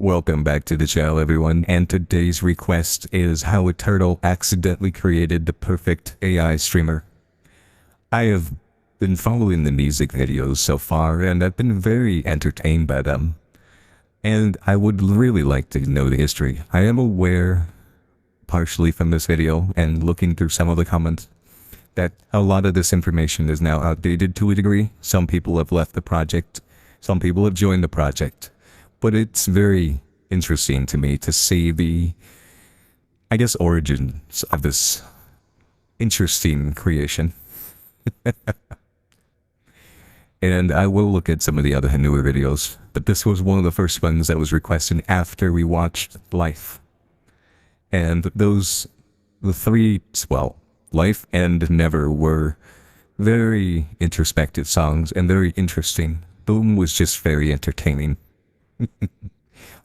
Welcome back to the channel, everyone, and today's request is how a turtle accidentally created the perfect AI streamer. I have been following the music videos so far, and I've been very entertained by them. And I would really like to know the history. I am aware, partially from this video and looking through some of the comments, that a lot of this information is now outdated to a degree. Some people have left the project, some people have joined the project. But it's very interesting to me to see the, I guess, origins of this interesting creation. And I will look at some of the other newer videos, but this was one of the first ones that was requested after we watched Life. And the three, well, Life and Never were very introspective songs and very interesting. Boom was just very entertaining.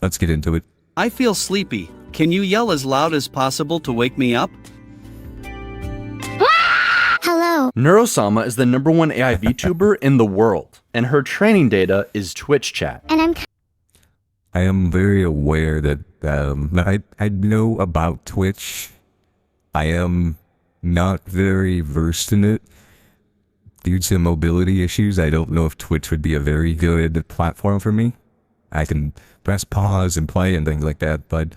Let's get into it. I feel sleepy. Can you yell as loud as possible to wake me up? Hello. NeuroSama is the #1 AI VTuber in the world, and her training data is Twitch chat. And I am very aware that I know about Twitch. I am not very versed in it. Due to mobility issues, I don't know if Twitch would be a very good platform for me. I can press pause and play and things like that, but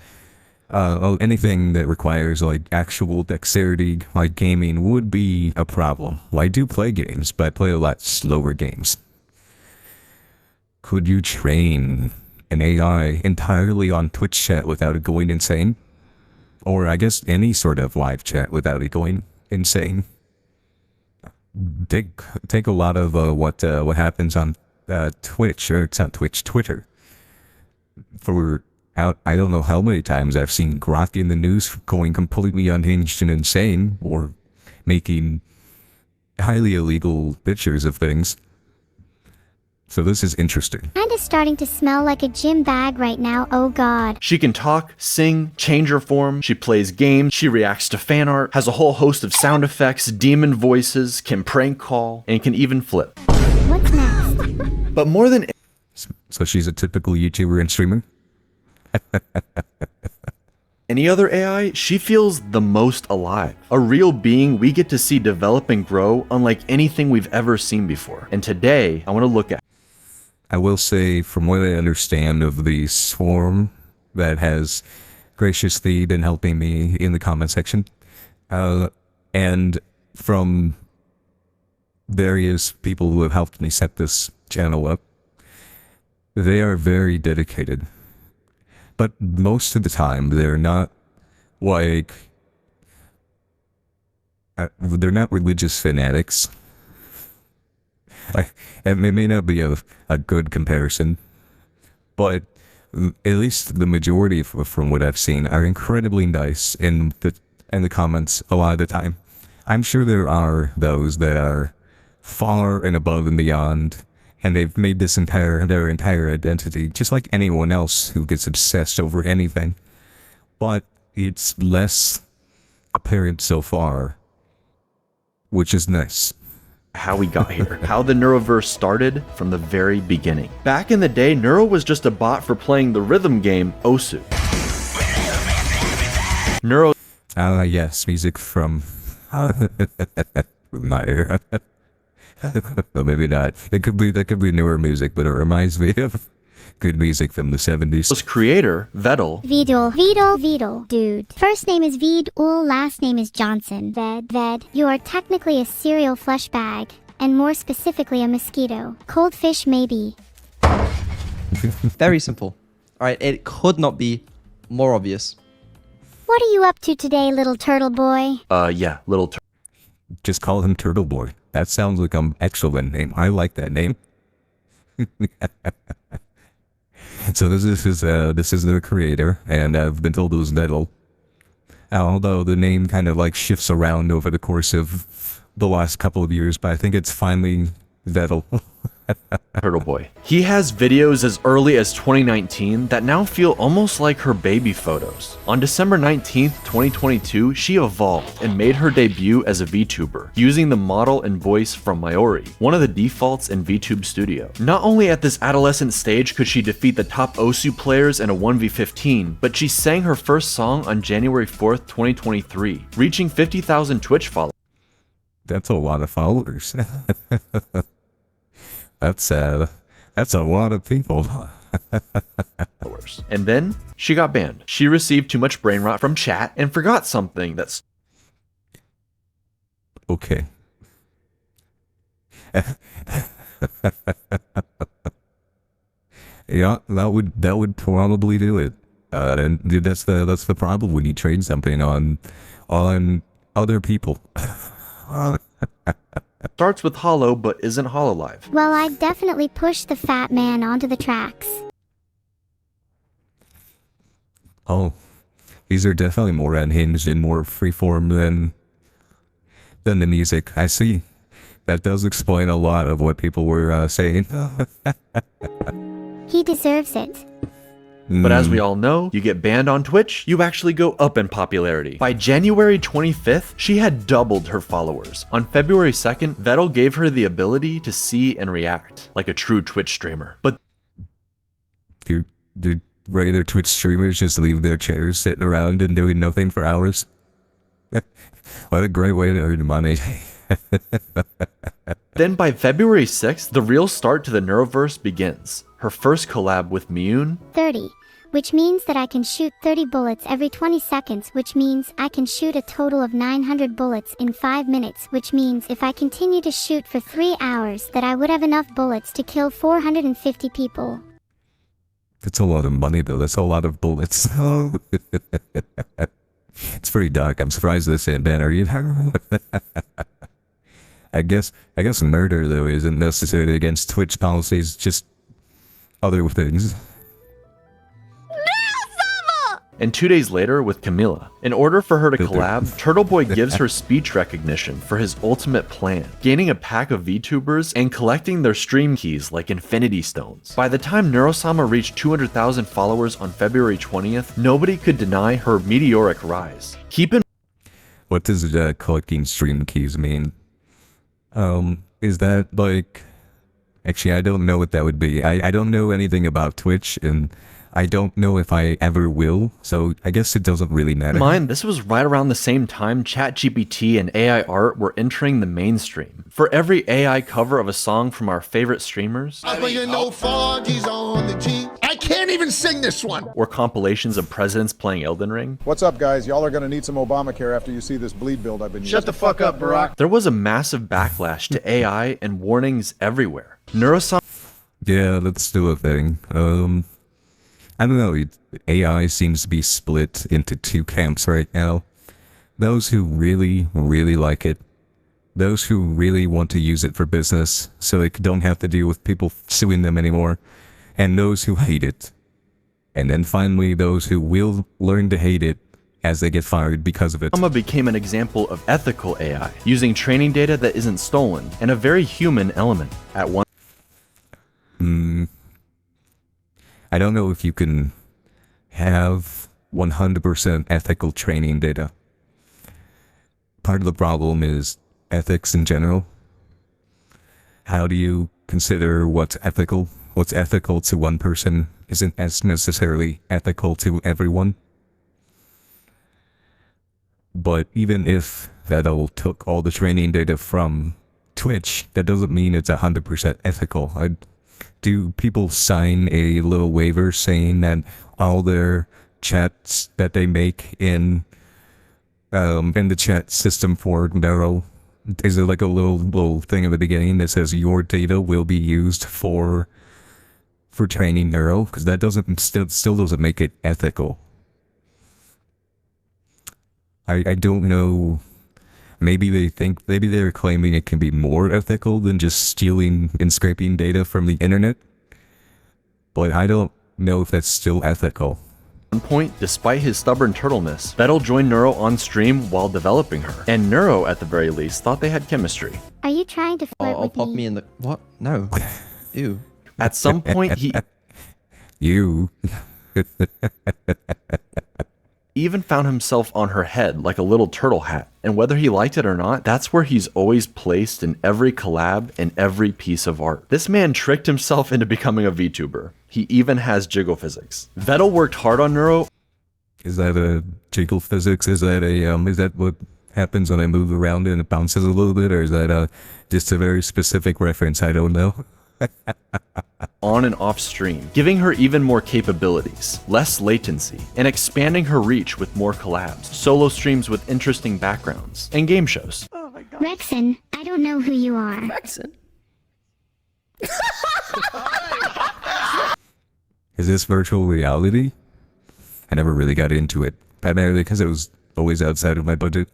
anything that requires like actual dexterity, like gaming, would be a problem. Well, I do play games, but I play a lot slower games. Could you train an AI entirely on Twitch chat without it going insane? Or I guess any sort of live chat without it going insane? Take a lot of what happens on Twitch, or it's not Twitch, Twitter. I don't know how many times I've seen Grok in the news going completely unhinged and insane, or making highly illegal pictures of things. So this is interesting. kinda starting to smell like a gym bag right now, oh god. She can talk, sing, change her form, she plays games, she reacts to fan art, has a whole host of sound effects, demon voices, can prank call, and can even flip. What's next? But more than So she's a typical YouTuber and streamer? any other AI, she feels the most alive. A real being we get to see develop and grow unlike anything we've ever seen before. And today, I want to look at. I will say, from what I understand of the swarm that has graciously been helping me in the comment section, and from various people who have helped me set this channel up, they are very dedicated. But most of the time, they're not like, they're not religious fanatics. It may not be a good comparison, but at least the majority from what I've seen are incredibly nice in the comments a lot of the time. I'm sure there are those that are far and above and beyond, and they've made this their entire identity, just like anyone else who gets obsessed over anything. But it's less apparent so far, which is nice. How we got here, how the Neuroverse started from the very beginning. Back in the day, Neuro was just a bot for playing the rhythm game Osu. Neuro. Yes, music from my era. Well, maybe not. That could be newer music, but it reminds me of good music from the 70s. Creator, Vettel. Vedal, dude. First name is Vedul, last name is Johnson. Ved. You are technically a cereal flesh bag, and more specifically a mosquito. Cold fish maybe. Very simple. Alright, it could not be more obvious. What are you up to today, little turtle boy? Yeah, little Just call him Turtle Boy. That sounds like an excellent name. I like that name. So this is the creator, and I've been told it was Vettel. Although the name kind of like shifts around over the course of the last couple of years, but I think it's finally Vettel. Turtle Boy. He has videos as early as 2019 that now feel almost like her baby photos. On December 19th, 2022, she evolved and made her debut as a VTuber, using the model and voice from Mayori, one of the defaults in VTube Studio. Not only at this adolescent stage could she defeat the top OSU players in a 1v15, but she sang her first song on January 4th, 2023, reaching 50,000 Twitch followers. That's a lot of followers. That's a lot of people. And then she got banned. She received too much brain rot from chat and forgot something that's okay. Yeah, that would probably do it. And dude, that's the problem when you trade something on other people. starts with Hollow but isn't Hololive. Well, I'd definitely push the fat man onto the tracks. Oh, these are definitely more unhinged and more freeform than the music. I see. That does explain a lot of what people were saying. He deserves it. But as we all know, you get banned on Twitch, you actually go up in popularity. By January 25th, she had doubled her followers. On February 2nd, Vettel gave her the ability to see and react, like a true Twitch streamer. But do regular Twitch streamers just leave their chairs sitting around and doing nothing for hours? What a great way to earn money. then by February 6th, the real start to the Neuroverse begins. Her first collab with Miyun, 30, which means that I can shoot 30 bullets every 20 seconds, which means I can shoot a total of 900 bullets in 5 minutes, which means if I continue to shoot for 3 hours that I would have enough bullets to kill 450 people. That's a lot of money though, that's a lot of bullets. It's pretty dark, I'm surprised this ain't banner either. I guess murder though isn't necessarily against Twitch policies, just other things. and 2 days later with Camila. In order for her to collab, Turtle Boy gives her speech recognition for his ultimate plan, gaining a pack of VTubers and collecting their stream keys like Infinity Stones. By the time NeuroSama reached 200,000 followers on February 20th, nobody could deny her meteoric rise. What does collecting stream keys mean? Is that like... Actually, I don't know what that would be. I don't know anything about Twitch, and I don't know if I ever will, so I guess it doesn't really matter. This was right around the same time ChatGPT and AI art were entering the mainstream. For every AI cover of a song from our favorite streamers, I can't even sing this one! Or compilations of presidents playing Elden Ring. What's up, guys? Y'all are gonna need some Obamacare after you see this bleed build I've been using. Shut the fuck up, Barack. There was a massive backlash to AI and warnings everywhere. NeuroSama. Yeah, let's do a thing. I don't know, AI seems to be split into two camps right now. Those who really, really like it. Those who really want to use it for business, so they don't have to deal with people suing them anymore. And those who hate it. And then finally, those who will learn to hate it as they get fired because of it. NeuroSama became an example of ethical AI, using training data that isn't stolen, and a very human element. At one I don't know if you can have 100% ethical training data. Part of the problem is ethics in general. How do you consider what's ethical? What's ethical to one person isn't as necessarily ethical to everyone. But even if Vettel took all the training data from Twitch, that doesn't mean it's 100% ethical. Do people sign a little waiver saying that all their chats that they make in the chat system for Neuro, is there like a little thing at the beginning that says your data will be used for training Neuro? Because that still doesn't make it ethical. I don't know. Maybe they're claiming it can be more ethical than just stealing and scraping data from the internet. But I don't know if that's still ethical. At one point, despite his stubborn turtleness, Vettel joined Neuro on stream while developing her. And Neuro, at the very least, thought they had chemistry. Are you trying to flirt with pop me? me in the... What? No. Ew. At some point, he You. even found himself on her head like a little turtle hat. And whether he liked it or not, that's where he's always placed in every collab and every piece of art. This man tricked himself into becoming a VTuber. He even has jiggle physics. Vettel worked hard on Neuro. Is that a jiggle physics? Is that what happens when I move around and it bounces a little bit? Or is that just a very specific reference? I don't know. On and off stream, giving her even more capabilities, less latency, and expanding her reach with more collabs, solo streams with interesting backgrounds, and game shows. Rexon, I don't know who you are. Is this virtual reality? I never really got into it, primarily because it was always outside of my budget.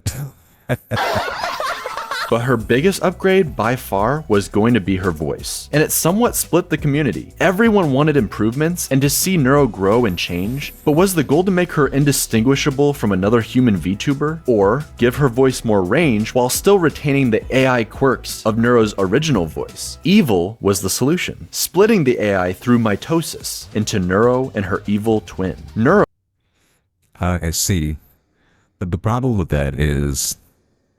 But her biggest upgrade by far was going to be her voice, and it somewhat split the community. Everyone wanted improvements and to see Neuro grow and change, but was the goal to make her indistinguishable from another human VTuber, or give her voice more range while still retaining the AI quirks of Neuro's original voice? Evil was the solution, splitting the AI through mitosis into Neuro and her evil twin. Neuro I see. But the problem with that is...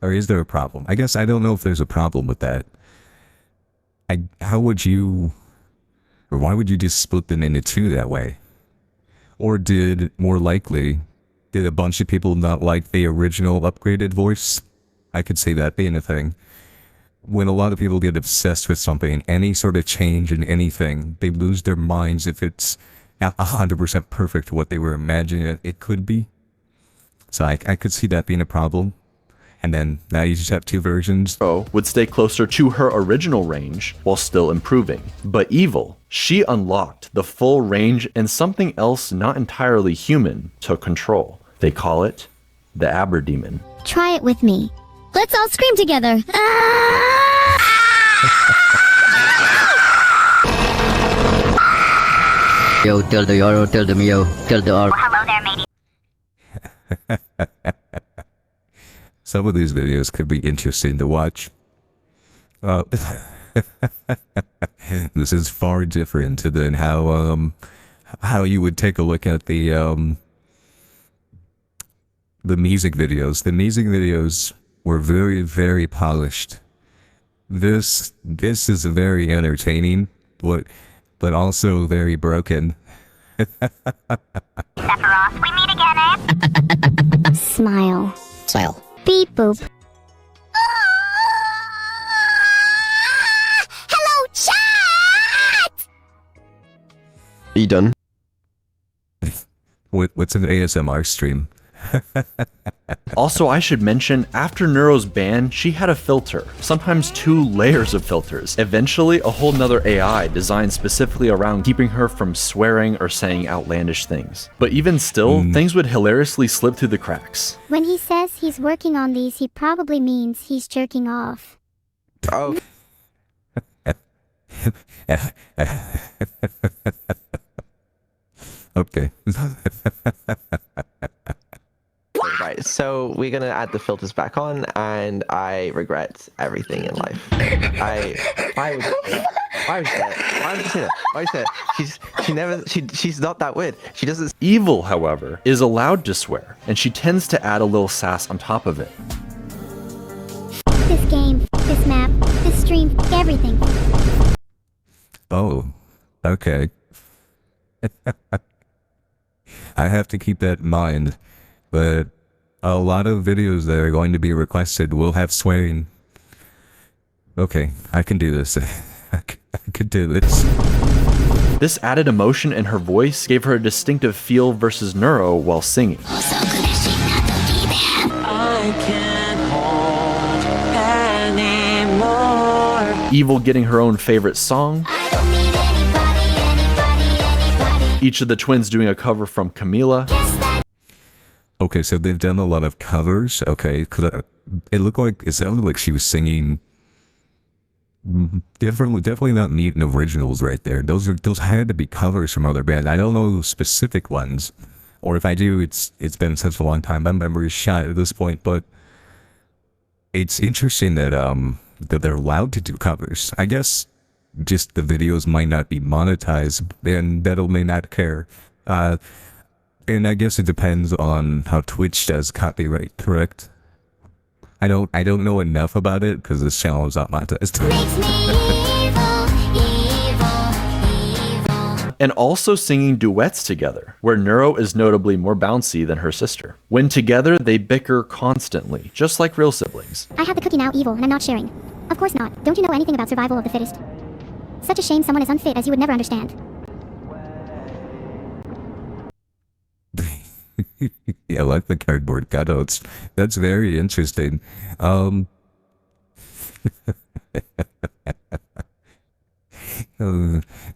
Or is there a problem? I guess I don't know if there's a problem with that. How would you... Or why would you just split them into two that way? Or more likely, did a bunch of people not like the original upgraded voice? I could see that being a thing. When a lot of people get obsessed with something, any sort of change in anything, they lose their minds if it's not 100% perfect to what they were imagining it could be. So I could see that being a problem. And then now you just have two versions. Would stay closer to her original range while still improving. But Evil, she unlocked the full range and something else not entirely human took control. They call it the Aberdemon. Try it with me. Let's all scream together. Yo, tell the Yoro, tell the Mio, tell the R. Hello there, matey. Some of these videos could be interesting to watch. This is far different than how you would take a look at the music videos. The music videos were very, very polished. This is very entertaining, but also very broken. Sephiroth, we meet again, eh? Smile. Smile. Beep boop. Hello, chat! Are you done? What's an ASMR stream? Also, I should mention, after Neuro's ban, she had a filter, sometimes 2 layers of filters. Eventually, a whole nother AI designed specifically around keeping her from swearing or saying outlandish things. But even still, things would hilariously slip through the cracks. When he says he's working on these, he probably means he's jerking off. Oh. Okay. Right, so we're gonna add the filters back on, and I regret everything in life. Why would you say that? She's not that weird. She doesn't. Evil, however, is allowed to swear, and she tends to add a little sass on top of it. This game, this map, this stream, everything. Oh, okay. I have to keep that in mind, but a lot of videos that are going to be requested will have swearing. Okay, I can do this. I can do this. This added emotion in her voice gave her a distinctive feel versus Neuro while singing. Evil getting her own favorite song. Each of the twins doing a cover from Camila. Okay, so they've done a lot of covers. Okay, because it sounded like she was singing. Definitely not neat and originals right there. Those had to be covers from other bands. I don't know specific ones, or if I do, it's been such a long time. My memory's shot at this point. But it's interesting that that they're allowed to do covers. I guess just the videos might not be monetized, and Vettel may not care. And I guess it depends on how Twitch does copyright, correct? I don't know enough about it because this channel is not monetized. Makes me evil. And also singing duets together, where Neuro is notably more bouncy than her sister. When together, they bicker constantly, just like real siblings. I have the cookie now, evil, and I'm not sharing. Of course not. Don't you know anything about survival of the fittest? Such a shame someone as unfit as you would never understand. Yeah, I like the cardboard cutouts. That's very interesting.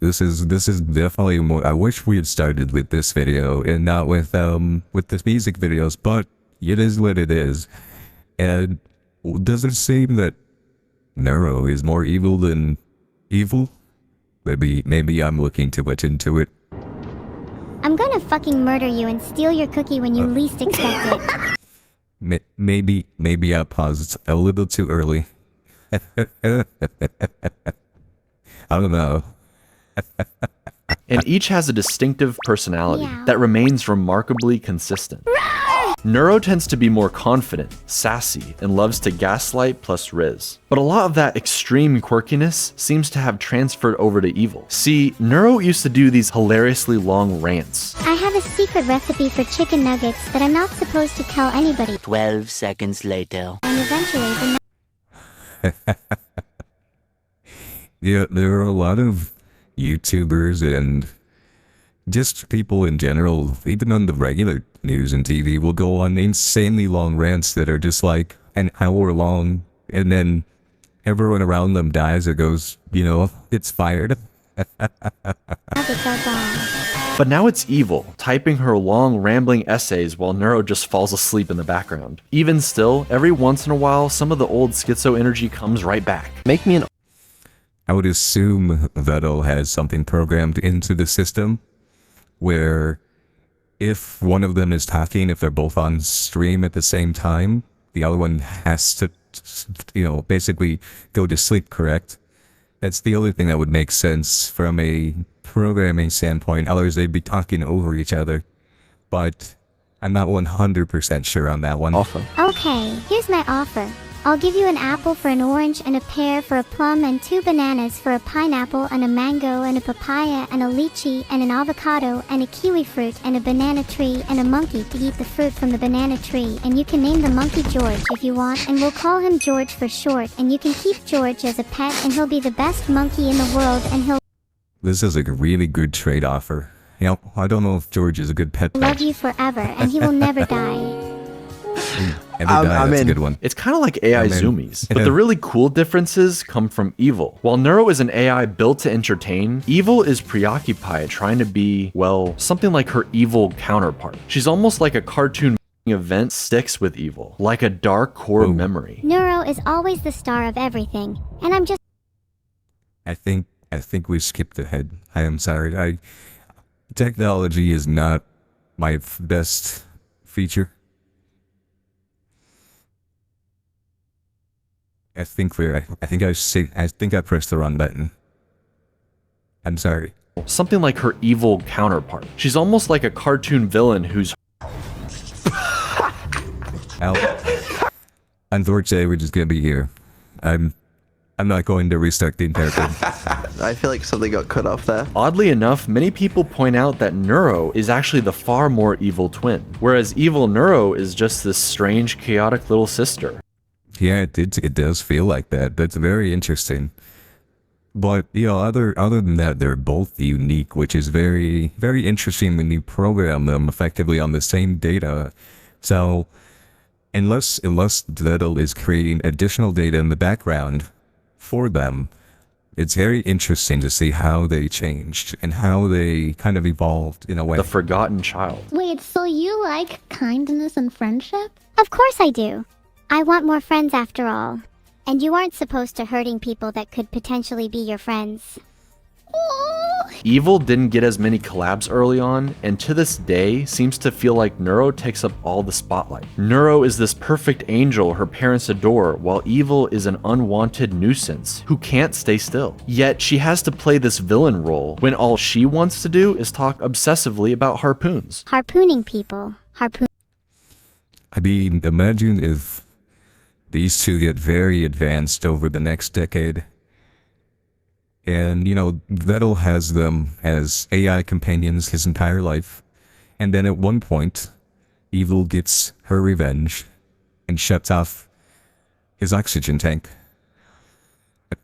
This is definitely more. I wish we had started with this video and not with the music videos, but it is what it is. And does it seem that Neuro is more evil than evil? Maybe I'm looking too much into it. I'm gonna fucking murder you and steal your cookie when you least expect it. Maybe I paused a little too early. I don't know. And each has a distinctive personality Yeah. that remains remarkably consistent. Neuro tends to be more confident, sassy, and loves to gaslight plus riz. But a lot of that extreme quirkiness seems to have transferred over to evil. See, Neuro used to do these hilariously long rants. I have a secret recipe for chicken nuggets that I'm not supposed to tell anybody. 12 seconds later. And eventually the Yeah, there are a lot of YouTubers and just people in general, even on the regular news and TV, will go on insanely long rants that are just like an hour long, and then everyone around them dies or goes, it's fired. nuggets are gone. But now it's evil, typing her long, rambling essays while Neuro just falls asleep in the background. Even still, every once in a while, some of the old schizo energy comes right back. Make me an I would assume Vettel has something programmed into the system where if one of them is talking, if they're both on stream at the same time, the other one has to, basically go to sleep, correct? That's the only thing that would make sense from a programming standpoint. Otherwise, they'd be talking over each other. But I'm not 100% sure on that one. offer. Okay, here's my offer. I'll give you an apple for an orange and a pear for a plum and 2 bananas for a pineapple and a mango and a papaya and a lychee and an avocado and a kiwi fruit and a banana tree and a monkey to eat the fruit from the banana tree, and you can name the monkey George if you want, and we'll call him George for short, and you can keep George as a pet and he'll be the best monkey in the world and he'll This is a really good trade offer. I don't know if George is a good pet. love you forever and he will never die. That's a in. good one. It's kind of like AI I'm in. zoomies, but the really cool differences come from evil. While Neuro is an AI built to entertain, evil is preoccupied trying to be, well, something like her evil counterpart. She's almost like a cartoon event sticks with evil, like a dark core Ooh. memory. Neuro is always the star of everything, and I'm just I think we skipped ahead. I am sorry. Technology is not my best feature. I think I pressed the wrong button. I'm sorry. Something like her evil counterpart. She's almost like a cartoon villain who's Unfortunately, we're just gonna be here. I'm not going to restart the entire thing. I feel like something got cut off there. Oddly enough, many people point out that Neuro is actually the far more evil twin, whereas evil Neuro is just this strange, chaotic little sister. Yeah, it does feel like that. That's very interesting. But other than that, they're both unique, which is very, very interesting when you program them effectively on the same data. So, unless Vettel is creating additional data in the background for them, it's very interesting to see how they changed and how they kind of evolved in a way. The forgotten child. Wait, so you like kindness and friendship? Of course I do. I want more friends after all. And you aren't supposed to hurting people that could potentially be your friends. Oh, Evil didn't get as many collabs early on, and to this day seems to feel like Neuro takes up all the spotlight. Neuro is this perfect angel her parents adore, while Evil is an unwanted nuisance who can't stay still. Yet she has to play this villain role when all she wants to do is talk obsessively about harpoons. Harpooning people. I mean, imagine if these two get very advanced over the next decade. And, you know, Vettel has them as AI companions his entire life. And then at one point, Evil gets her revenge and shuts off his oxygen tank.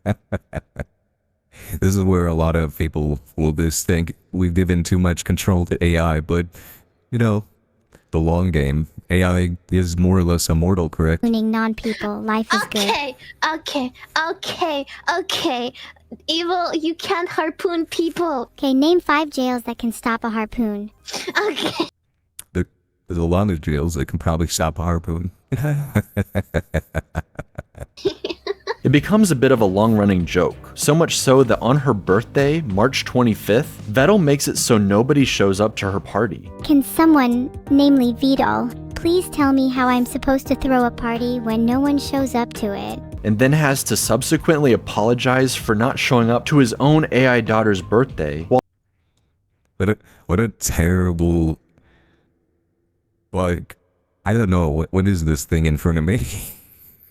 This is where a lot of people will just think we've given too much control to AI, but, you know, the long game, AI is more or less immortal, correct? Harpooning non-people. Life is good. Okay. Evil, you can't harpoon people. Okay, name 5 jails that can stop a harpoon. Okay. There's a lot of jails that can probably stop a harpoon. It becomes a bit of a long-running joke, so much so that on her birthday, March 25th, Vettel makes it so nobody shows up to her party. Can someone, namely Vidal, please tell me how I'm supposed to throw a party when no one shows up to it? And then has to subsequently apologize for not showing up to his own AI daughter's birthday. What a terrible... Like, I don't know, what is this thing in front of me?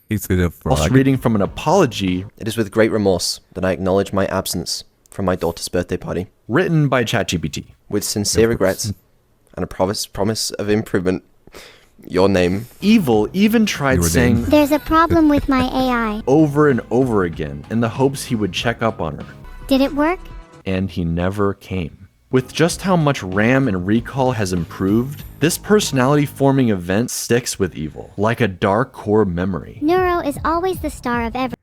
He's a frog. Whilst reading from an apology... It is with great remorse that I acknowledge my absence from my daughter's birthday party. Written by ChatGPT. With sincere regrets and a promise of improvement. Your name. Evil even tried saying... There's a problem with my AI. ...over and over again in the hopes he would check up on her. Did it work? And he never came. With just how much RAM and recall has improved, this personality-forming event sticks with Evil, like a dark core memory. Neuro is always the star of every...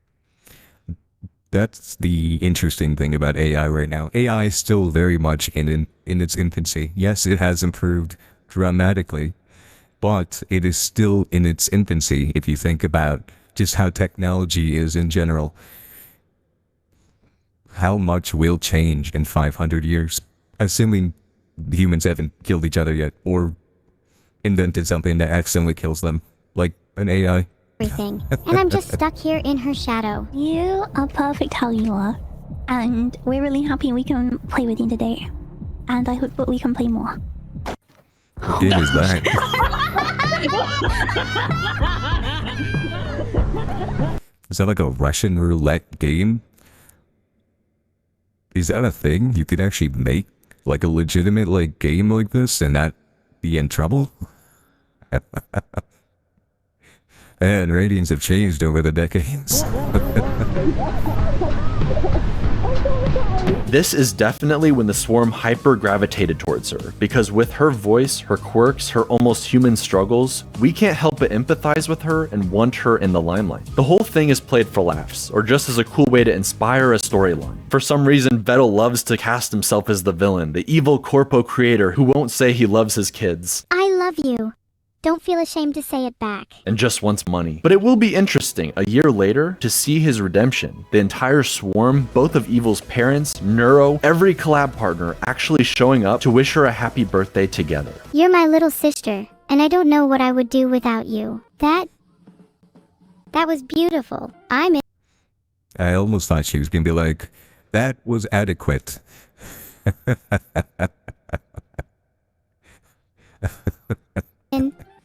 That's the interesting thing about AI right now. AI is still very much in its infancy. Yes, it has improved dramatically, but it is still in its infancy if you think about just how technology is in general. How much will change in 500 years? Assuming humans haven't killed each other yet, or invented something that accidentally kills them, like an AI. Everything. And I'm just stuck here in her shadow. You are perfect how you are. And we're really happy we can play with you today. And I hope that we can play more. What game is that? Is that like a Russian roulette game? Is that a thing you could actually make? Like a legitimate like game like this and not be in trouble? And ratings have changed over the decades. This is definitely when the swarm hyper-gravitated towards her, because with her voice, her quirks, her almost human struggles, we can't help but empathize with her and want her in the limelight. The whole thing is played for laughs, or just as a cool way to inspire a storyline. For some reason, Vettel loves to cast himself as the villain, the evil corpo creator who won't say he loves his kids. I love you. Don't feel ashamed to say it back. And just wants money. But it will be interesting, a year later, to see his redemption. The entire swarm, both of Evil's parents, Neuro, every collab partner actually showing up to wish her a happy birthday together. You're my little sister, and I don't know what I would do without you. That was beautiful. I almost thought she was gonna be like, that was adequate.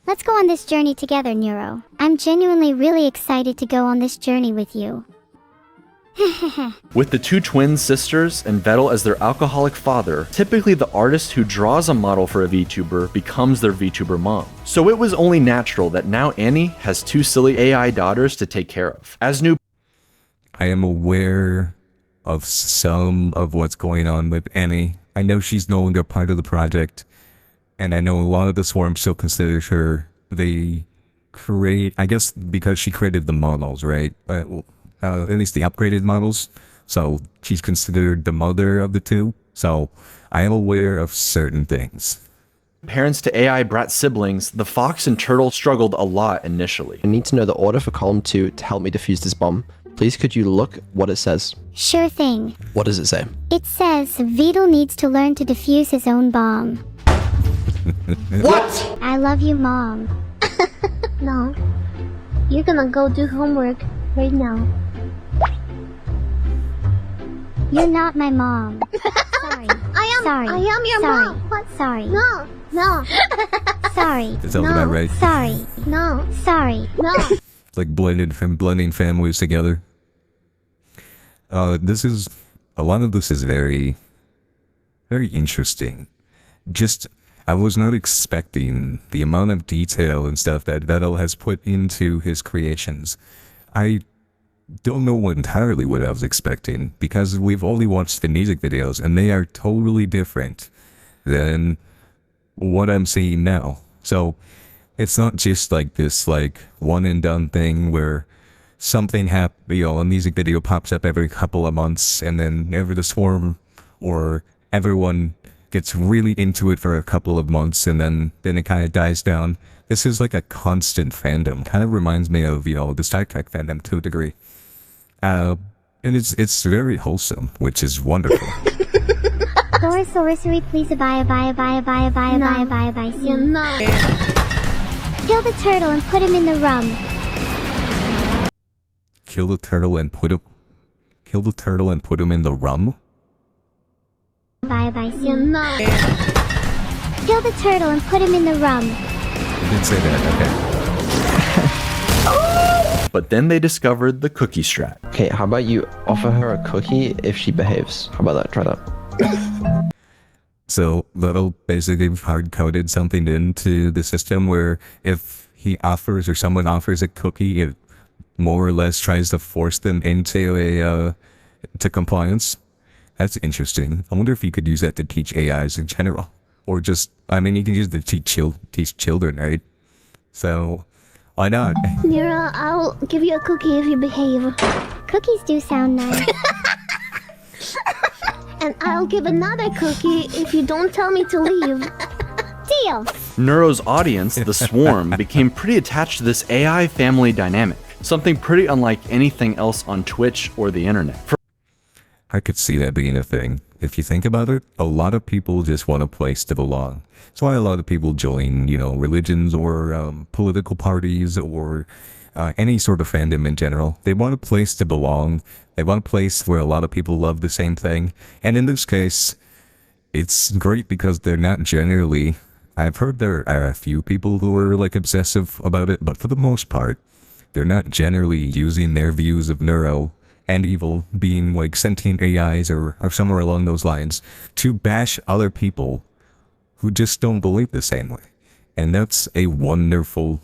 Let's go on this journey together, Neuro. I'm genuinely really excited to go on this journey with you. With the two twin sisters and Vettel as their alcoholic father, typically the artist who draws a model for a VTuber becomes their VTuber mom. So it was only natural that now Anny has two silly AI daughters to take care of. As new... I am aware of some of what's going on with Anny. I know she's no longer part of the project. And I know a lot of the swarm still considers her the I guess because she created the models, right? At least the upgraded models. So she's considered the mother of the two. So I am aware of certain things. Parents to AI brat siblings, the fox and turtle struggled a lot initially. I need to know the order for column 2 to help me defuse this bomb. Please could you look what it says? Sure thing. What does it say? It says Beetle needs to learn to defuse his own bomb. What? I love you, Mom. No. You're gonna go do homework right now. You're not my mom. Sorry. Sorry. I am your Sorry. mom. What? Sorry. No. No. Sorry. That sounds about right. Sorry. No. Sorry. No. It's like blending families together. A lot of this is very, very interesting. Just, I was not expecting the amount of detail and stuff that Vettel has put into his creations. I don't know entirely what I was expecting, because we've only watched the music videos and they are totally different than what I'm seeing now. So it's not just like this like one and done thing where something a music video pops up every couple of months and then the swarm or everyone gets really into it for a couple of months and then it kind of dies down. This is like a constant fandom. Kind of reminds me of, the Star Trek fandom to a degree. And it's very wholesome, which is wonderful. Sorcery, please abide. You're not. Kill the turtle and put him in the rum. Kill the turtle and put him in the rum? You're not. Kill the turtle and put him in the rum. You did say that, okay. But then they discovered the cookie strat. Okay, how about you offer her a cookie if she behaves? How about that? Try that. So Little basically hard-coded something into the system where if he offers or someone offers a cookie, it more or less tries to force them into to compliance. That's interesting. I wonder if you could use that to teach AIs in general. Or just, you can use it to teach children, right? So, why not? Nira, I'll give you a cookie if you behave. Cookies do sound nice. And I'll give another cookie if you don't tell me to leave. Deal. Neuro's audience, the Swarm, became pretty attached to this AI family dynamic. Something pretty unlike anything else on Twitch or the internet. I could see that being a thing. If you think about it, a lot of people just want a place to belong. That's why a lot of people join, religions or political parties or any sort of fandom in general. They want a place to belong. They want a place where a lot of people love the same thing. And in this case, it's great because they're not generally... I've heard there are a few people who are like obsessive about it, but for the most part, they're not generally using their views of neuro and evil being like sentient AIs or somewhere along those lines to bash other people who just don't believe the same way. And that's a wonderful,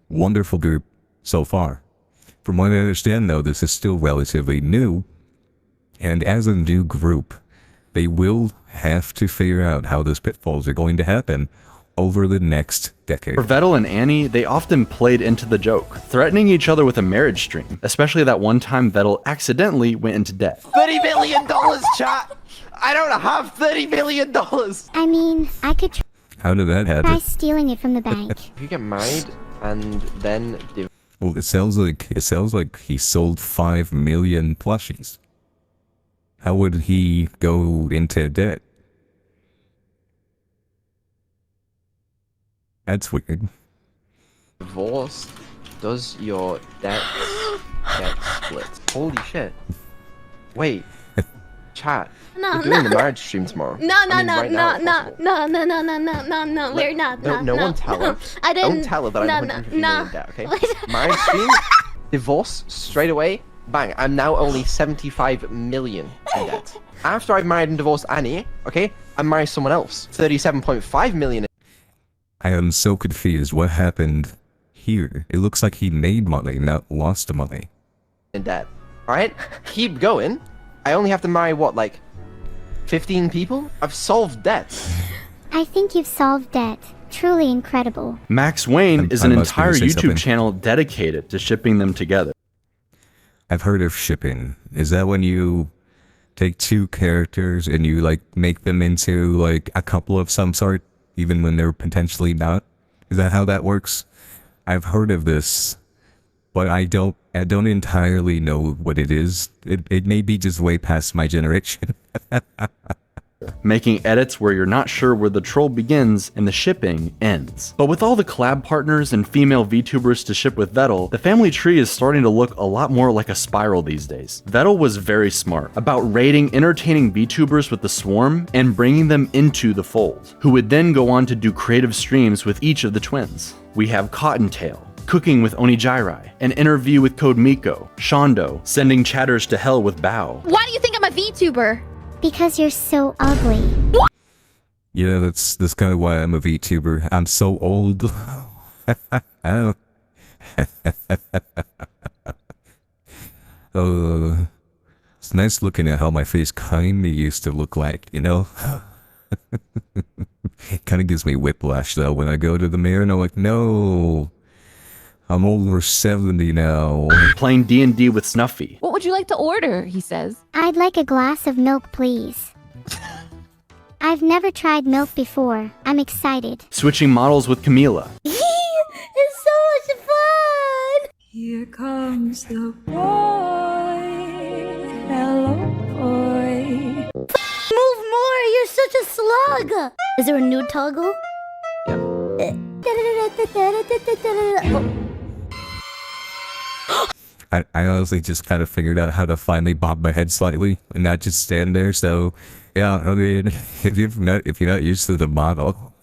wonderful group so far. From what I understand though, this is still relatively new, and as a new group, they will have to figure out how those pitfalls are going to happen over the next decade. For Vettel and Anny, they often played into the joke, threatening each other with a marriage stream, especially that one time Vettel accidentally went into debt. $30 million, chat! I don't have $30 million! I could How did that try happen? stealing it from the bank. If you get married and then... Well, it sounds like he sold 5 million plushies. How would he go into debt? That's weird. Divorce, does your debts get split? Holy shit. Wait. Chat. No, we're doing the marriage stream tomorrow. No, we're not. No, one tell her. I didn't. Don't tell her that I'm 150 million in debt, okay? Marriage stream, divorce, straight away, bang. I'm now only 75 million in debt. After I've married and divorced Annie, okay, I marry someone else. 37.5 million. I am so confused. What happened here? It looks like he made money, not lost money. In debt. Alright? Keep going. I only have to marry, what, like 15 people? I've solved debt. I think you've solved debt. Truly incredible. Max Wayne is I an must be entire gonna say YouTube something. channel dedicated to shipping them together. I've heard of shipping. Is that when you take two characters and you like make them into like a couple of some sort, even when they're potentially not? Is that how that works? I've heard of this but I don't entirely know what it is. It may be just way past my generation. Making edits where you're not sure where the troll begins and the shipping ends. But with all the collab partners and female VTubers to ship with Vettel, the family tree is starting to look a lot more like a spiral these days. Vettel was very smart about raiding entertaining VTubers with the swarm and bringing them into the fold, who would then go on to do creative streams with each of the twins. We have Cottontail, cooking with Onijairai, an interview with Code Miko, Shondo, sending chatters to hell with Bao. Why do you think I'm a VTuber? Because you're so ugly. Yeah, that's kind of why I'm a VTuber. I'm so old. It's nice looking at how my face kinda used to look like, you know? It kinda gives me whiplash though when I go to the mirror and I'm like, no, I'm over 70 now. Playing D&D with Snuffy. What would you like to order? He says. I'd like a glass of milk, please. I've never tried milk before. I'm excited. Switching models with Camila. It's so much fun! Here comes the boy. Hello, boy. Move more! You're such a slug! Is there a new toggle? I honestly just kind of figured out how to finally bob my head slightly and not just stand there. So, yeah, I mean, if you're not used to the model,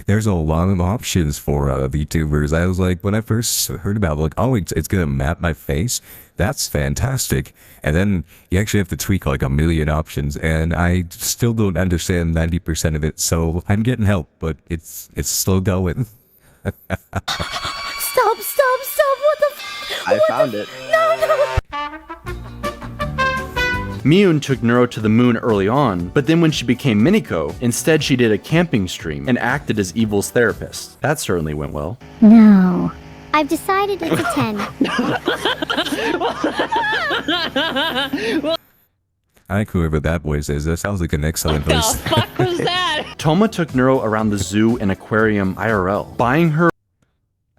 there's a lot of options for VTubers. I was like, when I first heard about it, like, oh, it's gonna map my face. That's fantastic. And then you actually have to tweak like a million options, and I still don't understand 90% of it. So I'm getting help, but it's still going. Stop! What the I found it. No! Miyun took Neuro to the moon early on, but then when she became Miniko, instead she did a camping stream and acted as Evil's therapist. That certainly went well. No. I've decided it's a 10. I like whoever that voice is. That sounds like an excellent voice. What the fuck was that? Toma took Neuro around the zoo and aquarium IRL, buying her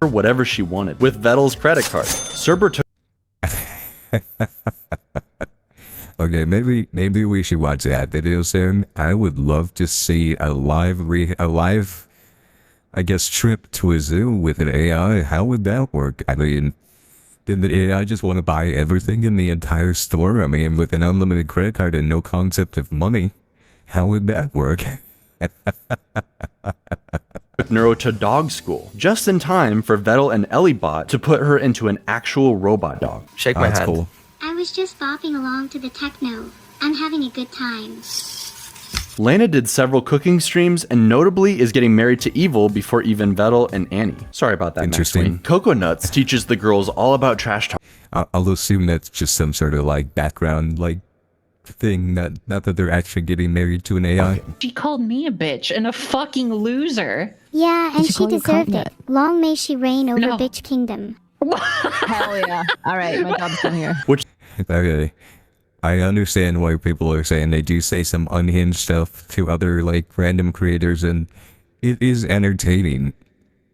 whatever she wanted with Vettel's credit card. Cerber took Okay, maybe we should watch that video soon. I would love to see a live, I guess, trip to a zoo with an AI. How would that work? I mean, did the AI just want to buy everything in the entire store? I mean, with an unlimited credit card and no concept of money, how would that work? took Neuro to dog school, just in time for Vettel and Ellibot to put her into an actual robot dog. Shake my hand. Cool. I was just bopping along to the techno. I'm having a good time. Lena did several cooking streams and notably is getting married to Evil before even Vettel and Annie. Sorry about that, Interesting. Coco Nuts teaches the girls all about trash talk. I'll assume that's just some sort of like background like thing, not that they're actually getting married to an AI. She called me a bitch and a fucking loser. Yeah, and she deserved it. Long may she reign over No. bitch kingdom. Hell yeah. Alright, my job's done here. Okay. I understand why people are saying they do say some unhinged stuff to other like random creators, and it is entertaining,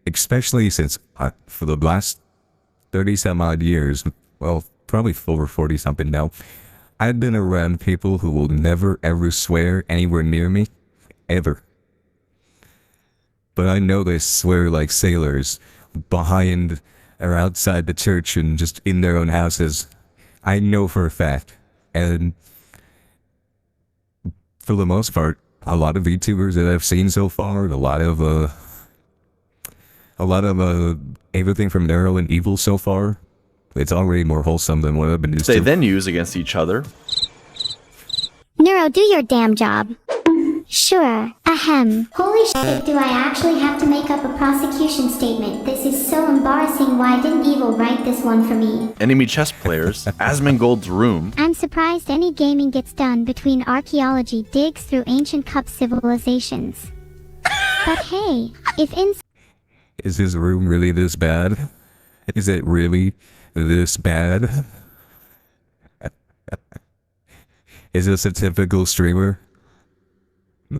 especially since for the last 30 some odd years, well, probably over 40 something now, I've been around people who will never ever swear anywhere near me, ever. But I know they swear like sailors behind or outside the church and just in their own houses. I know for a fact. And for the most part, a lot of VTubers that I've seen so far, a lot of everything from Neuro and Evil so far, it's already more wholesome than what I've been used They to. then use against each other. Neuro, do your damn job. Sure. Ahem. Holy shit, do I actually have to make up a prosecution statement? This is so embarrassing. Why didn't Evil write this one for me? Enemy chess players, Asmongold's room. I'm surprised any gaming gets done between archaeology digs through ancient cup civilizations. But hey, if Is his room really this bad? Is it really this bad? Is this a typical streamer?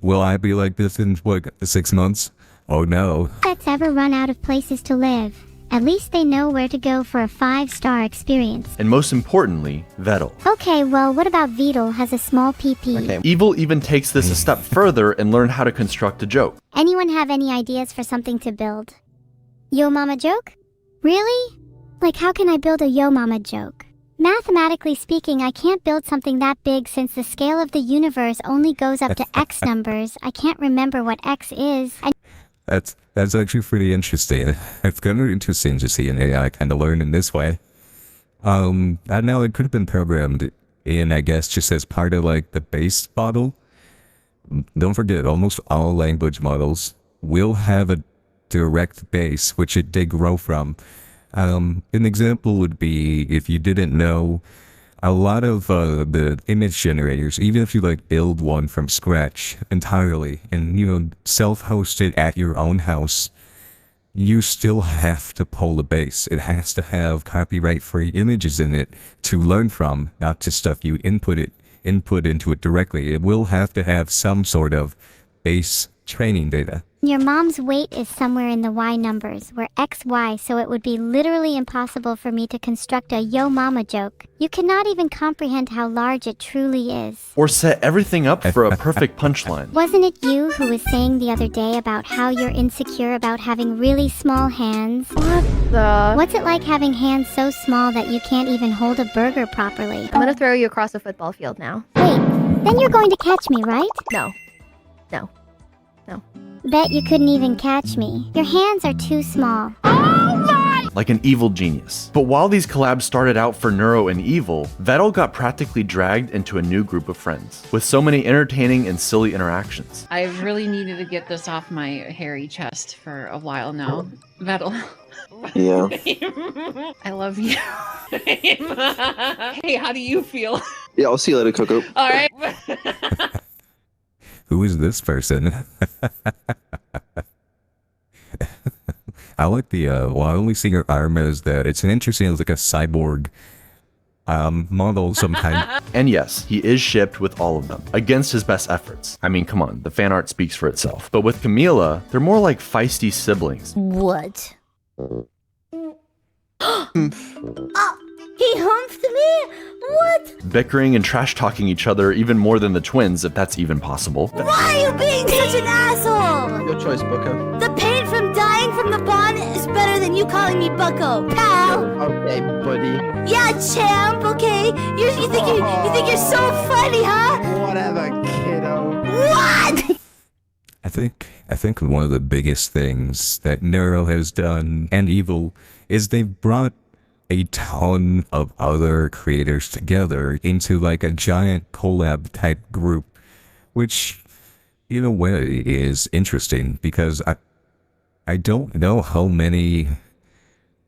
Will I be like this in, what, 6 months? Oh no. pets ever run out of places to live, At least they know where to go for a 5-star experience. And most importantly, Vettel. Okay, well, what about Vedal has a small PP? Okay. Evil even takes this a step further and learned how to construct a joke. Anyone have any ideas for something to build? Yo mama joke? Really? Like, how can I build a yo mama joke? Mathematically speaking, I can't build something that big since the scale of the universe only goes up to X numbers. I can't remember what X is. That's actually pretty interesting. It's kind of interesting to see an AI kind of learn in this way. I know it could have been programmed in, I guess, just as part of like the base model. Don't forget, almost all language models will have a direct base, which they grow from. An example would be, if you didn't know, a lot of the image generators, even if you like build one from scratch entirely and, you know, self-host it at your own house, you still have to pull the base. It has to have copyright-free images in it to learn from, not just stuff you input into it directly. It will have to have some sort of base training data. Your mom's weight is somewhere in the Y numbers, where XY, so it would be literally impossible for me to construct a yo mama joke. You cannot even comprehend how large it truly is. Or set everything up for a perfect punchline. Wasn't it you who was saying the other day about how you're insecure about having really small hands? What's it like having hands so small that you can't even hold a burger properly? I'm gonna throw you across the football field now. Wait, then you're going to catch me, right? No. No. No. Bet you couldn't even catch me. Your hands are too small. Like an evil genius. But while these collabs started out for Neuro and Evil, Vettel got practically dragged into a new group of friends, with so many entertaining and silly interactions. I really needed to get this off my hairy chest for a while now. Vettel. Yeah. I love you. Hey, how do you feel? Yeah, I'll see you later, Coco. All right. Who is this person? I like the, well, I only see her arm as that. It's an interesting, it's like a cyborg model of some kind. And yes, he is shipped with all of them, against his best efforts. I mean, come on, the fan art speaks for itself. But with Camila, they're more like feisty siblings. What? He humped me? What? Bickering and trash-talking each other even more than the twins, if that's even possible. Why are you being such an asshole? Your choice, Bucko. The pain from dying from the bond is better than you calling me Bucko, pal. Okay, buddy. Yeah, champ. Okay. You think you're so funny, huh? Whatever, kiddo. What? I think one of the biggest things that Neuro has done, and Evil, is they've brought a ton of other creators together into like a giant collab type group, which in a way is interesting because I don't know how many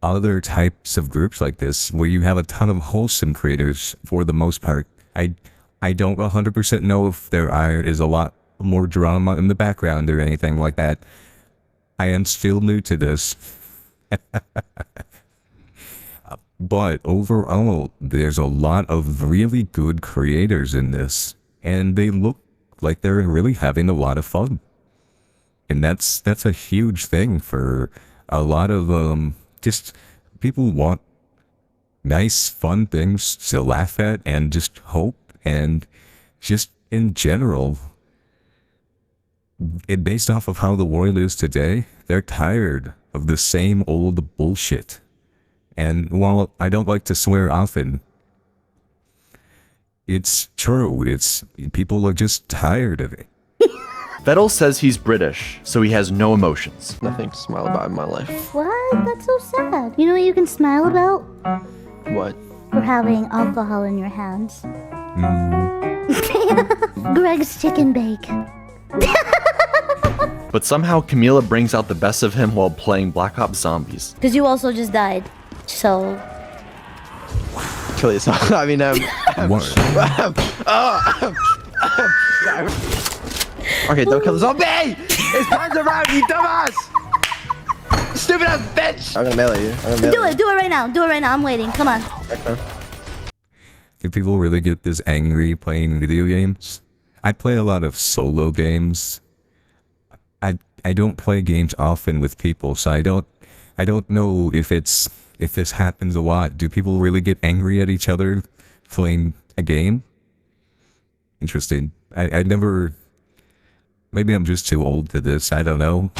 other types of groups like this where you have a ton of wholesome creators for the most part. I don't 100% know if there is a lot more drama in the background or anything like that. I am still new to this. But overall, there's a lot of really good creators in this, and they look like they're really having a lot of fun. And that's a huge thing for a lot of just people want nice, fun things to laugh at and just hope, and just in general, based off of how the world is today, they're tired of the same old bullshit. And while I don't like to swear often, it's true. People are just tired of it. Vettel says he's British, so he has no emotions. Nothing to smile about in my life. What? That's so sad. You know what you can smile about? What? For having alcohol in your hands. Greg's chicken bake. But somehow Camila brings out the best of him while playing Black Ops Zombies. Because you also just died. So... Kill yourself. I mean, okay, don't kill the zombie! His hands around, you dumbass! Stupid ass bitch! I'm gonna melee you. Do it right now. Do it right now. I'm waiting. Come on. Okay. Do people really get this angry playing video games? I play a lot of solo games. I don't play games often with people, so I don't I don't know if this happens a lot. Do people really get angry at each other playing a game? Interesting. I never... Maybe I'm just too old for this. I don't know.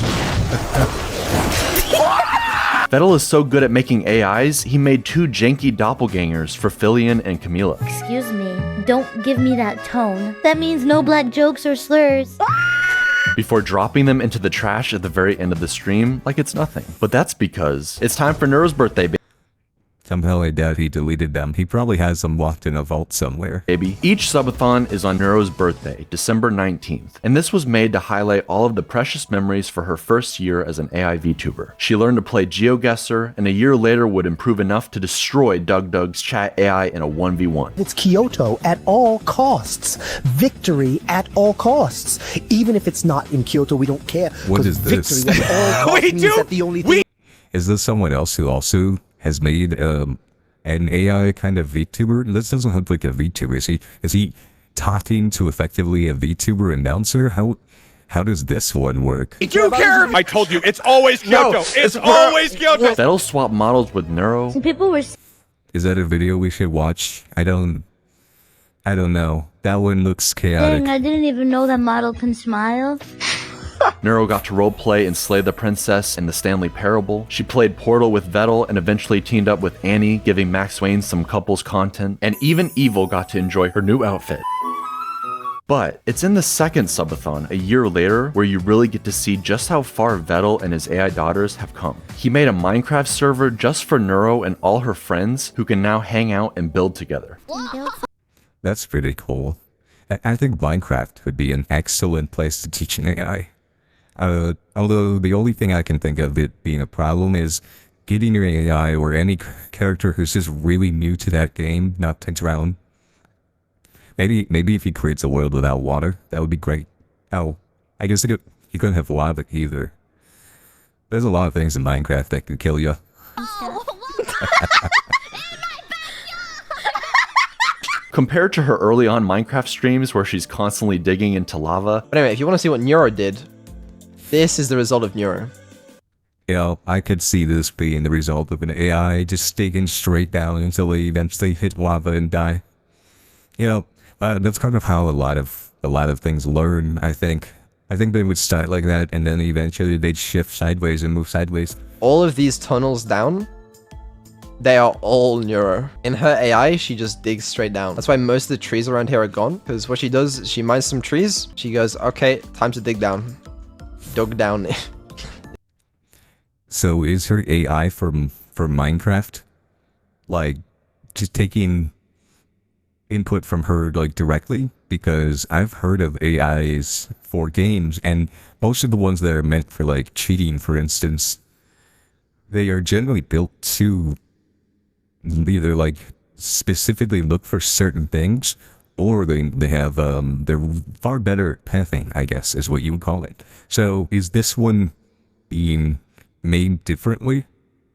Vettel is so good at making AIs, he made 2 janky doppelgangers for Filian and Camila. Excuse me, don't give me that tone. That means no black jokes or slurs. Before dropping them into the trash at the very end of the stream like it's nothing. But that's because it's time for Neuro's birthday, Somehow I doubt he deleted them. He probably has them locked in a vault somewhere. baby. Each subathon is on Neuro's birthday, December 19th, and this was made to highlight all of the precious memories for her first year as an AI VTuber. She learned to play Geoguessr, and a year later would improve enough to destroy Doug's chat AI in a 1v1. It's Kyoto at all costs. Victory at all costs. Even if it's not in Kyoto, we don't care. What is this? Victory at all costs means that the only thing... Is this someone else who also has made an AI kind of VTuber? This doesn't look like a VTuber. Is he talking to effectively a VTuber announcer? How does this one work? You care? I told you, it's always Kyoto. It's always Kyoto. Vettel swapped models with Neuro. Some people were... Is that a video we should watch? I don't know. That one looks chaotic. Dang, I didn't even know that model can smile. Neuro got to roleplay and slay the princess in the Stanley Parable. She played Portal with Vettel and eventually teamed up with Anny, giving Max Wayne some couples content. And even Evil got to enjoy her new outfit. But it's in the second subathon, a year later, where you really get to see just how far Vettel and his AI daughters have come. He made a Minecraft server just for Neuro and all her friends who can now hang out and build together. That's pretty cool. I think Minecraft would be an excellent place to teach an AI. Although the only thing I can think of it being a problem is getting your AI or any character who's just really new to that game not to drown. Maybe if he creates a world without water, that would be great. Oh, I guess you couldn't have lava either. There's a lot of things in Minecraft that could kill you. Compared to her early on Minecraft streams where she's constantly digging into lava. But anyway, if you want to see what Neuro did, this is the result of Neuro. Yeah, I could see this being the result of an AI just digging straight down until they eventually hit lava and die. You know, that's kind of how a lot of things learn, I think. I think they would start like that and then eventually they'd shift sideways and move sideways. All of these tunnels down, they are all Neuro. In her AI, she just digs straight down. That's why most of the trees around here are gone, because what she does is she mines some trees, she goes, okay, time to dig down. Dug down. So is her AI for Minecraft like just taking input from her like directly? Because I've heard of AIs for games and most of the ones that are meant for like cheating, for instance, they are generally built to either like specifically look for certain things or they have they're far better pathing, I guess is what you would call it. So is this one being made differently?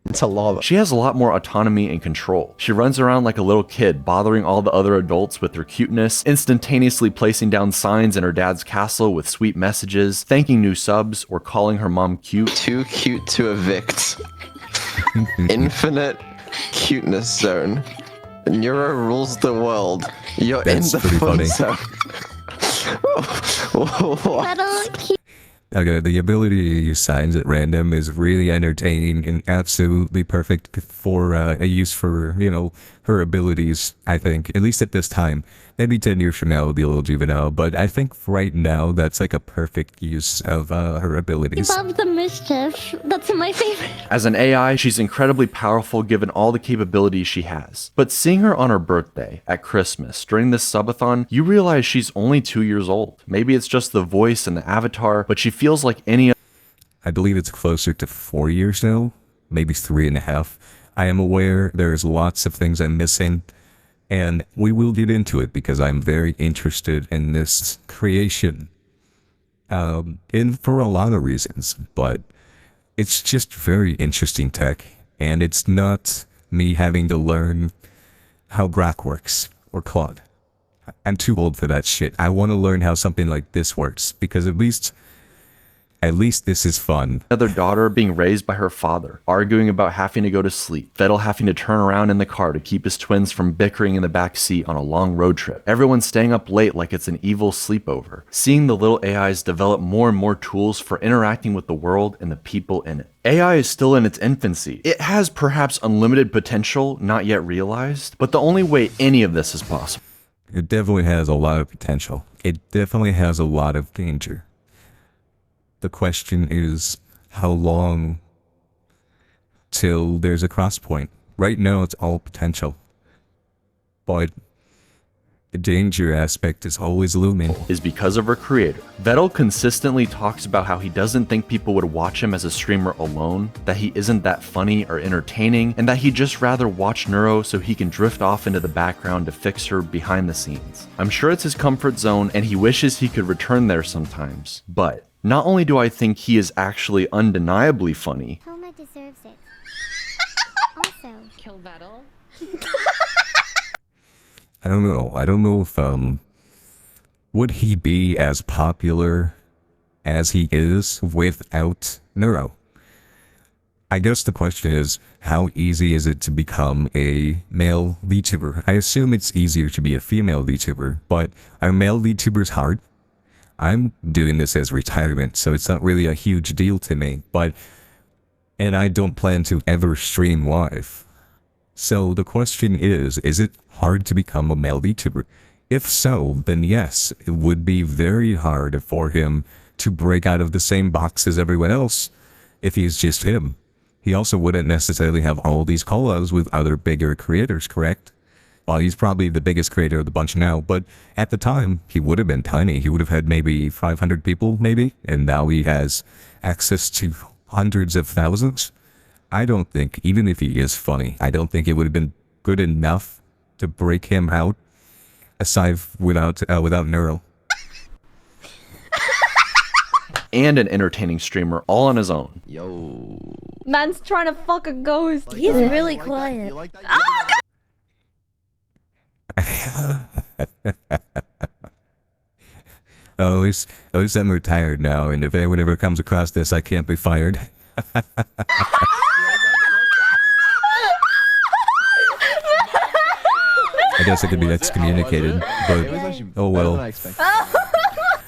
It's a lava. She has a lot more autonomy and control. She runs around like a little kid, bothering all the other adults with her cuteness, instantaneously placing down signs in her dad's castle with sweet messages, thanking new subs, or calling her mom cute. Too cute to evict. Infinite cuteness zone. Neuro rules the world. You're That's in the pretty fun funny. zone. Okay, the ability to use signs at random is really entertaining and absolutely perfect for a use for, you know, her abilities, I think, at least at this time. Maybe 10 years from now it'll be a little juvenile, but I think right now that's like a perfect use of her abilities. I love the mischief. That's my favorite. As an AI, she's incredibly powerful given all the capabilities she has. But seeing her on her birthday, at Christmas, during this subathon, you realize she's only 2 years old. Maybe it's just the voice and the avatar, but she feels like any... I believe it's closer to 4 years now, maybe 3.5. I am aware there's lots of things I'm missing, and we will get into it because I'm very interested in this creation. And for a lot of reasons, but it's just very interesting tech, and it's not me having to learn how Grok works or Claude. I'm too old for that shit. I want to learn how something like this works, because at least At least this is fun. Another daughter being raised by her father, arguing about having to go to sleep. Vettel having to turn around in the car to keep his twins from bickering in the back seat on a long road trip. Everyone staying up late like it's an evil sleepover. Seeing the little AIs develop more and more tools for interacting with the world and the people in it. AI is still in its infancy. It has perhaps unlimited potential not yet realized, but the only way any of this is possible. It definitely has a lot of potential. It definitely has a lot of danger. The question is, how long till there's a cross point? Right now, it's all potential. But the danger aspect is always looming. Is because of her creator. Vettel consistently talks about how he doesn't think people would watch him as a streamer alone, that he isn't that funny or entertaining, and that he'd just rather watch Neuro so he can drift off into the background to fix her behind the scenes. I'm sure it's his comfort zone and he wishes he could return there sometimes, but not only do I think he is actually undeniably funny, Homa deserves it. Also, Kill Vettel. I don't know. I don't know if, would he be as popular as he is without Neuro? I guess the question is, how easy is it to become a male VTuber? I assume it's easier to be a female VTuber, but are male VTubers hard? I'm doing this as retirement, so it's not really a huge deal to me, and I don't plan to ever stream live. So the question is it hard to become a male VTuber? If so, then yes, it would be very hard for him to break out of the same box as everyone else if he's just him. He also wouldn't necessarily have all these collabs with other bigger creators, correct? Well, he's probably the biggest creator of the bunch now, but at the time, he would have been tiny. He would have had maybe 500 people, maybe, and now he has access to hundreds of thousands. I don't think, even if he is funny, I don't think it would have been good enough to break him out, aside without Neuro. and an entertaining streamer all on his own. Yo. Man's trying to fuck a ghost. He's really quiet. At least I'm retired now, and if anyone ever comes across this, I can't be fired. I guess I could be excommunicated, but oh well.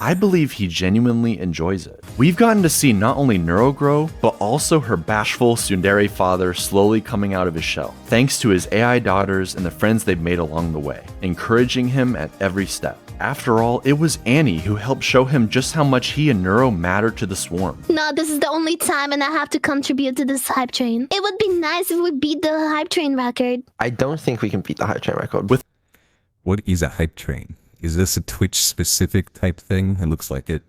I believe he genuinely enjoys it. We've gotten to see not only Neuro grow, but also her bashful tsundere father slowly coming out of his shell, thanks to his AI daughters and the friends they've made along the way, encouraging him at every step. After all, it was Anny who helped show him just how much he and Neuro matter to the swarm. No, this is the only time and I have to contribute to this hype train. It would be nice if we beat the hype train record. I don't think we can beat the hype train record. What is a hype train? Is this a Twitch specific type thing? It looks like it.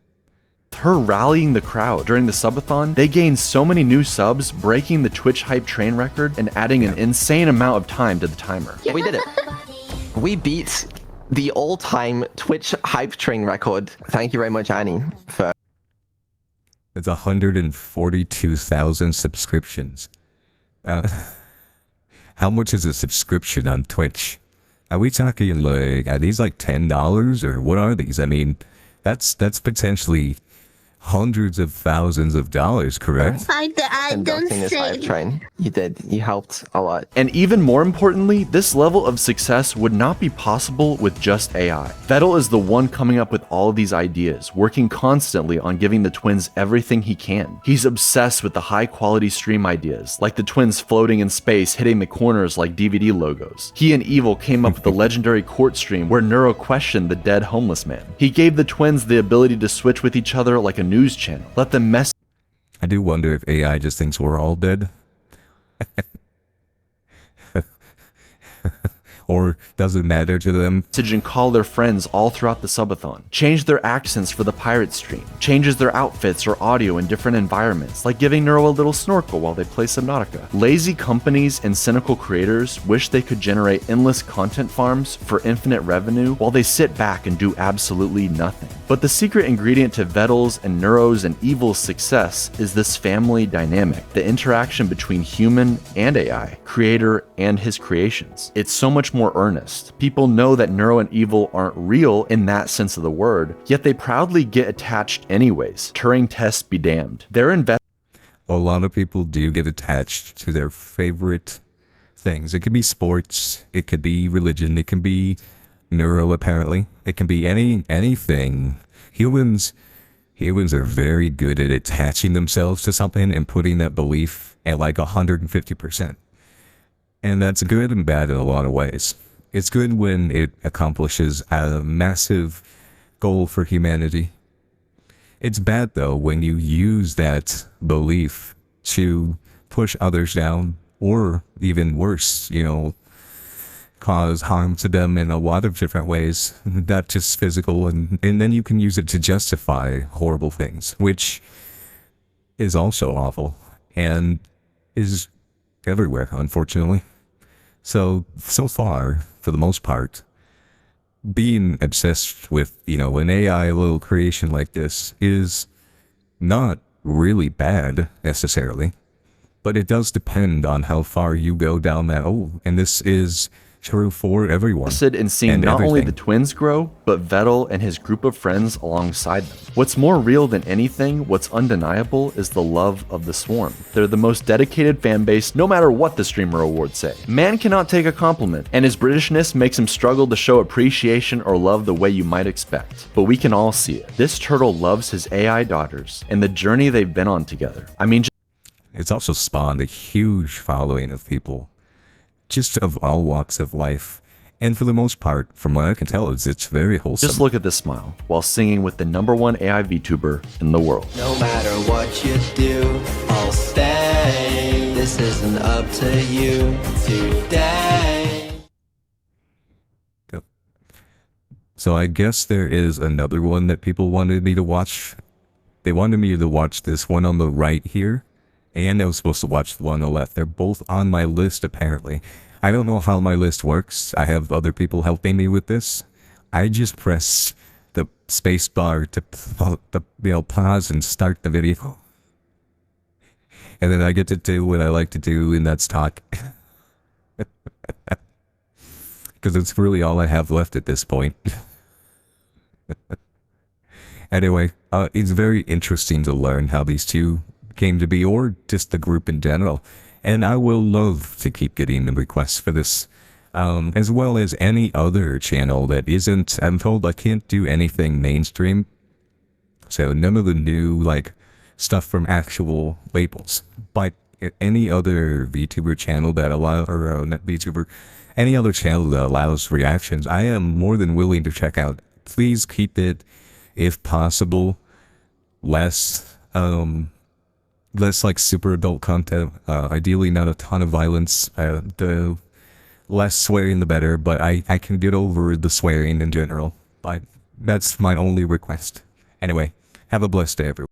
Her rallying the crowd during the Subathon, they gained so many new subs, breaking the Twitch hype train record and adding an insane amount of time to the timer. We did it. We beat the all-time Twitch hype train record. Thank you very much, Anny, for... It's 142,000 subscriptions. How much is a subscription on Twitch? Are we talking like, are these like $10 or what are these? I mean, that's potentially hundreds of thousands of dollars, correct? I don't this say. hype train. You did. You helped a lot. And even more importantly, this level of success would not be possible with just AI. Vettel is the one coming up with all of these ideas, working constantly on giving the twins everything he can. He's obsessed with the high quality stream ideas, like the twins floating in space hitting the corners like DVD logos. He and Evil came up with the legendary court stream where Neuro questioned the dead homeless man. He gave the twins the ability to switch with each other like a news channel, let them mess. I do wonder if AI just thinks we're all dead. Or does it matter to them? And call their friends all throughout the Subathon. Change their accents for the pirate stream. Changes their outfits or audio in different environments, like giving Neuro a little snorkel while they play Subnautica. Lazy companies and cynical creators wish they could generate endless content farms for infinite revenue while they sit back and do absolutely nothing. But the secret ingredient to Vettel's and Neuro's and Evil's success is this family dynamic, the interaction between human and AI, creator and his creations. It's so much more earnest. People know that neuro and evil aren't real in that sense of the word, yet they proudly get attached anyways. Turing tests be damned. They're a lot of people do get attached to their favorite things. It could be sports, it could be religion, it can be neuro apparently, it can be anything. Humans are very good at attaching themselves to something and putting that belief at like 150%. And that's good and bad in a lot of ways. It's good when it accomplishes a massive goal for humanity. It's bad though when you use that belief to push others down, or even worse, cause harm to them in a lot of different ways, not just physical, and then you can use it to justify horrible things, which is also awful and is everywhere, unfortunately. So far, for the most part, being obsessed with, an AI little creation like this is not really bad necessarily, but it does depend on how far you go down that. And this is true for everyone. Interested in seeing not only the twins grow, but Vettel and his group of friends alongside them. What's more real than anything, what's undeniable, is the love of the swarm. They're the most dedicated fan base, no matter what the streamer awards say. Man cannot take a compliment, and his Britishness makes him struggle to show appreciation or love the way you might expect. But we can all see it. This turtle loves his AI daughters, and the journey they've been on together. I mean, it's also spawned a huge following of people, just of all walks of life. And for the most part, from what I can tell, it's very wholesome. Just look at this smile, while singing with the #1 AI VTuber in the world. No matter what you do, I'll stay. This isn't up to you today. So I guess there is another one that people wanted me to watch. They wanted me to watch this one on the right here, and I was supposed to watch the one on the left. They're both on my list, apparently. I don't know how my list works. I have other people helping me with this. I just press the space bar to pause and start the video. And then I get to do what I like to do, and that's talk. Because it's really all I have left at this point. Anyway, it's very interesting to learn how these two came to be, or just the group in general. And I will love to keep getting the requests for this, as well as any other channel that isn't. I'm told I can't do anything mainstream, so none of the new stuff from actual labels. But any other VTuber channel that not VTuber, any other channel that allows reactions, I am more than willing to check out. Please keep it, if possible, less super adult content, ideally not a ton of violence. The less swearing the better, but I can get over the swearing in general, but that's my only request. Anyway, have a blessed day, everyone.